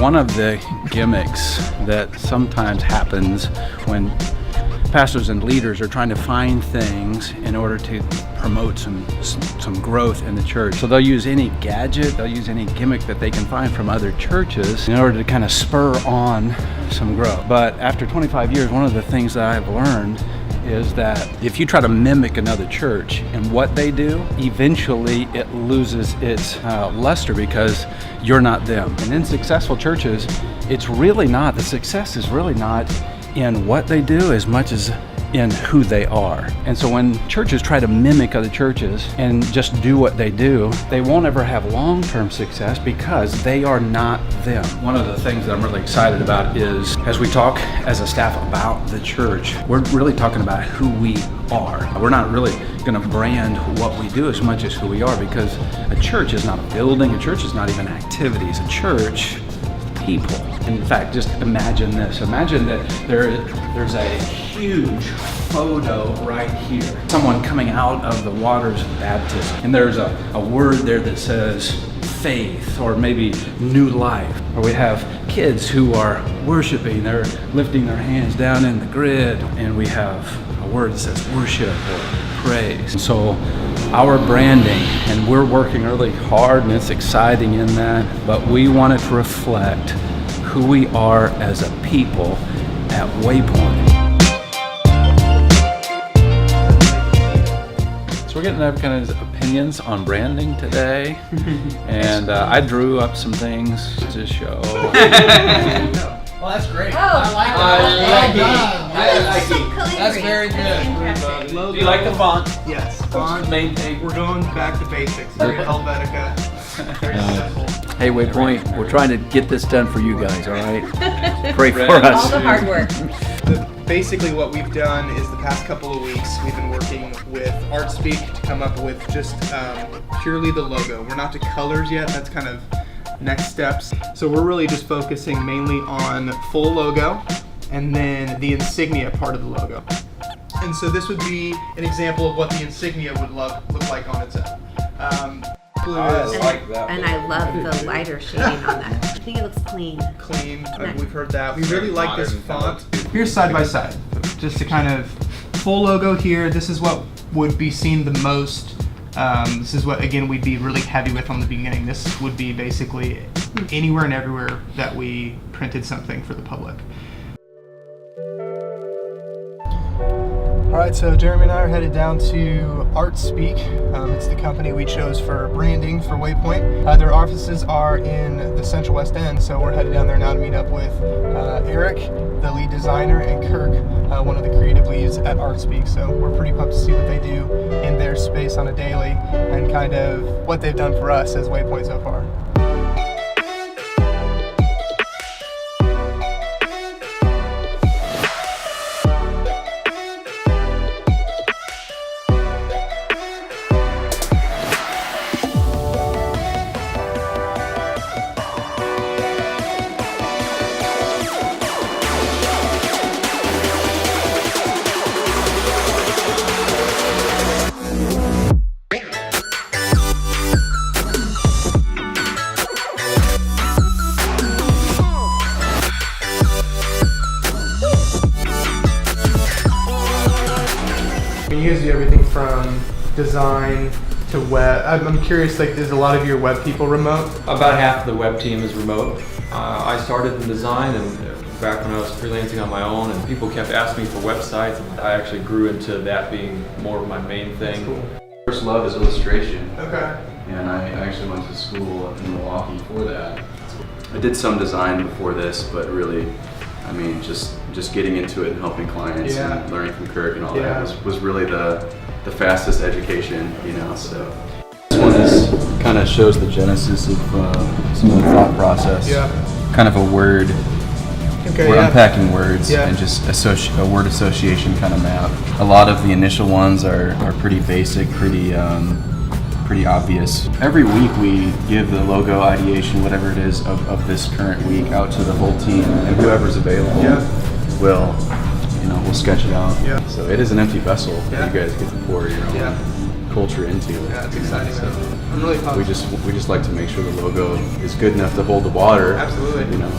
One of the gimmicks that sometimes happens when pastors and leaders are trying to find things in order to promote some growth in the church. So they'll use any gadget, they'll use any gimmick that they can find from other churches in order to kind of spur on some growth. But after 25 years, one of the things that I've learned is that if you try to mimic another church and what they do, eventually it loses its luster because you're not them. And in successful churches, it's really not, the success is really not in what they do as much as in who they are. And so when churches try to mimic other churches and just do what they do, they won't ever have long-term success because they are not them. One of the things that I'm really excited about is as we talk as a staff about the church, we're really talking about who we are. We're not really going to brand what we do as much as who we are, because a church is not a building, a church is not even activities. A church is people. In fact, just imagine this. Imagine that there's a huge photo right here. Someone coming out of the waters of baptism. And there's a word there that says faith, or maybe new life. Or we have kids who are worshiping, they're lifting their hands down in the grid. And we have a word that says worship or praise. And so our branding, and we're working really hard and it's exciting in that, but we want it to reflect who we are as a people at Waypoint. So we're getting up kind of opinions on branding today, and I drew up some things to show. Well, that's great. Oh, I like it. That's very good. Do you like the font? Yes. Font. Main thing. We're going back to basics. Very Helvetica. Very simple. Hey, Waypoint, we're trying to get this done for you guys, all right? Pray for All us. the hard work. Basically what we've done is the past couple of weeks we've been working with ArtSpeak to come up with just purely the logo. We're not to colors yet, that's kind of next steps. So we're really just focusing mainly on full logo and then the insignia part of the logo. And so this would be an example of what the insignia would look like on its own. Blue is like that. And I love the lighter shading on that. I think it looks clean. Clean, we've heard that. We really like this font. Here's side by side, just to kind of full logo here. This is what would be seen the most. This is what, again, we'd be really heavy with on the beginning. This would be basically anywhere and everywhere that we printed something for the public. All right, so Jeremy and I are headed down to ArtSpeak. It's the company we chose for branding for Waypoint. Their offices are in the Central West End, so we're headed down there now to meet up with Eric, the lead designer, and Kirk, one of the creative leads at ArtSpeak. So we're pretty pumped to see what they do in their space on a daily and kind of what they've done for us as Waypoint so far. You guys do everything from design to web. I'm curious, like, is a lot of your web people remote? About half of the web team is remote. I started in design and back when I was freelancing on my own, and people kept asking me for websites, and I actually grew into that being more of my main thing. Cool. First love is illustration. Okay. And I actually went to school in Milwaukee for that. I did some design before this, but really, I mean, just getting into it and helping clients and learning from Kirk and all that was really the fastest education, you know. So this one kind of shows the genesis of some of the thought process. Yeah. Kind of a word. Okay, we're unpacking words and just a word association kind of map. A lot of the initial ones are pretty basic, pretty obvious. Every week we give the logo ideation, whatever it is, of this current week out to the whole team, and whoever's available we'll sketch it out. Yeah. So it is an empty vessel that you guys get to pour your own culture into. Yeah, it's exciting. I'm really pumped. we just like to make sure the logo is good enough to hold the water. Absolutely. You know. I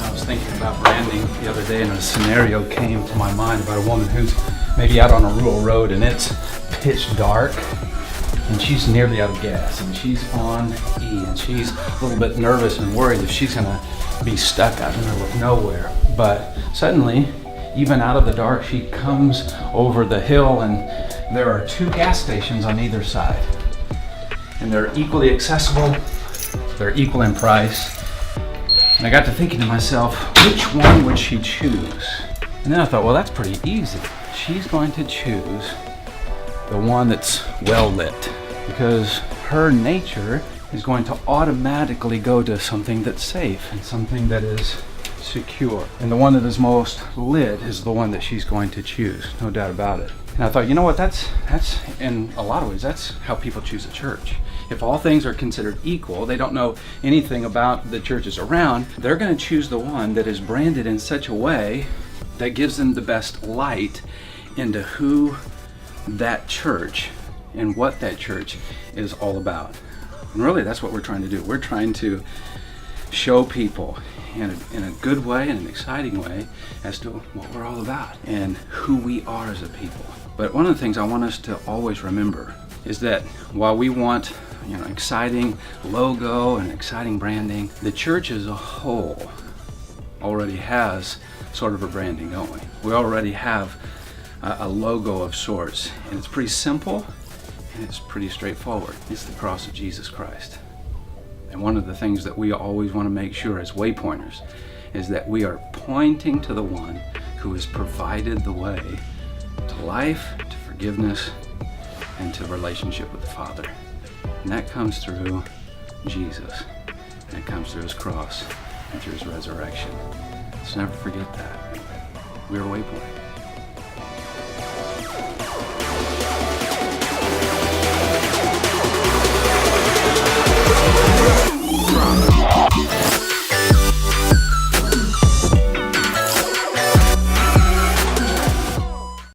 was thinking about branding the other day, and a scenario came to my mind about a woman who's maybe out on a rural road and it's pitch dark and she's nearly out of gas and she's on E and she's a little bit nervous and worried if she's gonna be stuck out in the middle of nowhere. But suddenly, even out of the dark, she comes over the hill and there are 2 gas stations on either side. And they're equally accessible, they're equal in price. And I got to thinking to myself, which one would she choose? And then I thought, well, that's pretty easy. She's going to choose the one that's well lit, because her nature is going to automatically go to something that's safe and something that is secure. And the one that is most lit is the one that she's going to choose, no doubt about it. And I thought, you know what, that's in a lot of ways, that's how people choose a church. If all things are considered equal, they don't know anything about the churches around, they're going to choose the one that is branded in such a way that gives them the best light into who that church and what that church is all about. And really, that's what we're trying to do. We're trying to show people in a good way, in an exciting way, as to what we're all about and who we are as a people. But one of the things I want us to always remember is that while we want exciting logo and exciting branding, the church as a whole already has sort of a branding, don't we? We already have a logo of sorts, and it's pretty simple and it's pretty straightforward. It's the cross of Jesus Christ. And one of the things that we always want to make sure as waypointers is that we are pointing to the one who has provided the way to life, to forgiveness, and to relationship with the Father. And that comes through Jesus, and it comes through his cross and through his resurrection. Let's never forget that. We're Waypoint.